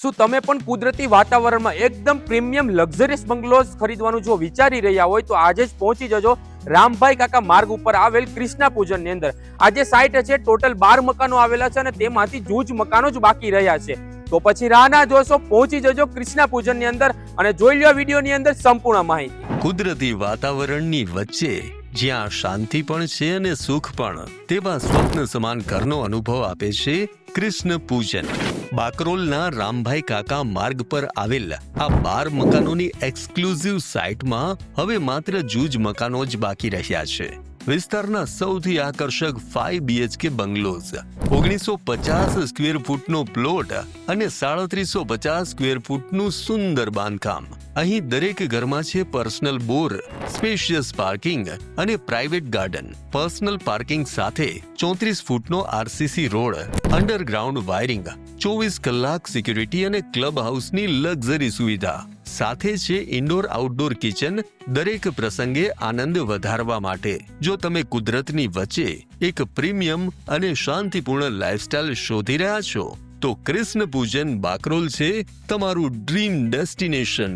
શું તમે પણ કુદરતી વાતાવરણમાં એકદમ પ્રીમિયમ લક્ઝરિયસ બંગલોઝ ખરીદવાનું જો વિચારી રહ્યા હોય તો આજે જ પહોંચી જજો રામભાઈ કાકા માર્ગ ઉપર આવેલ કૃષ્ણા પૂજનની અંદર. આજે સાઇટ છે ટોટલ 12 મકાનો આવેલા છે અને તેમાંથી જૂજ મકાનો જ બાકી રહ્યા છે. તો પછી રાહ ના જોશો, પહોંચી જજો કૃષ્ણા પૂજનની અંદર અને જોઈ લો વિડીયોની અંદર સંપૂર્ણ માહિતી. કુદરતી વાતાવરણની વચ્ચે જ્યાં શાંતિ પણ છે અને સુખ પણ, તેવા સ્વપ્ન સમાન ઘરનો અનુભવ આપે છે કૃષ્ણ પૂજન. બાકરોલના રામભાઈ કાકા માર્ગ પર આવેલ આ 12 મકાનોની એક્સક્લુઝિવ સાઇટમાં હવે માત્ર જૂજ મકાનો જ બાકી રહ્યા છે. વિસ્તારના સૌથી આકર્ષક 5 BHK બંગલોઝ, 1950 સ્ક્વેર ફૂટનો પ્લોટ અને 3750 સ્ક્વેર ફૂટનું સુંદર બાંધકામ. અહીં દરેક ઘરમાં છે પર્સનલ બોર, સ્પેશિયસ પાર્કિંગ અને પ્રાઇવેટ ગાર્ડન. પર્સનલ પાર્કિંગ સાથે 34 ફૂટનો RCC રોડ, અંડરગ્રાઉન્ડ વાયરિંગ, 24 કલાક સિક્યુરિટી અને ક્લબ હાઉસની લક્ઝરી સુવિધા. સાથે છે ઇન્ડોર આઉટડોર કિચન, દરેક પ્રસંગે આનંદ વધારવા માટે. જો તમે કુદરતની વચ્ચે એક પ્રીમિયમ અને શાંતિપૂર્ણ લાઇફસ્ટાઇલ શોધી રહ્યા છો તો કૃષ્ણ પૂજન બાકરોલ છે તમારું ડ્રીમ ડેસ્ટિનેશન.